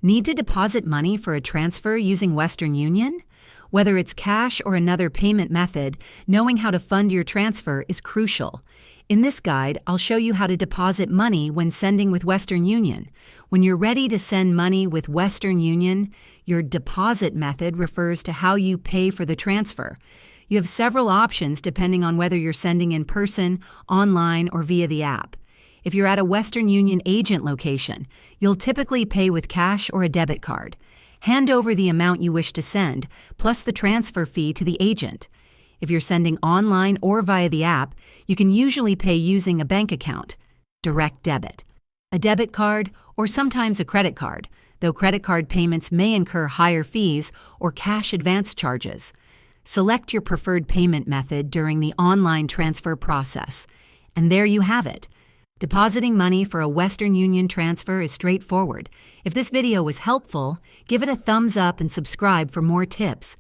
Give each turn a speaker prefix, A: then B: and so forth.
A: Need to deposit money for a transfer using Western Union? Whether it's cash or another payment method, knowing how to fund your transfer is crucial. In this guide, I'll show you how to deposit money when sending with Western Union. When you're ready to send money with Western Union, your deposit method refers to how you pay for the transfer. You have several options depending on whether you're sending in person, online, or via the app. If you're at a Western Union agent location, you'll typically pay with cash or a debit card. Hand over the amount you wish to send, plus the transfer fee to the agent. If you're sending online or via the app, you can usually pay using a bank account, direct debit, a debit card, or sometimes a credit card, though credit card payments may incur higher fees or cash advance charges. Select your preferred payment method during the online transfer process. And there you have it. Depositing money for a Western Union transfer is straightforward. If this video was helpful, give it a thumbs up and subscribe for more tips.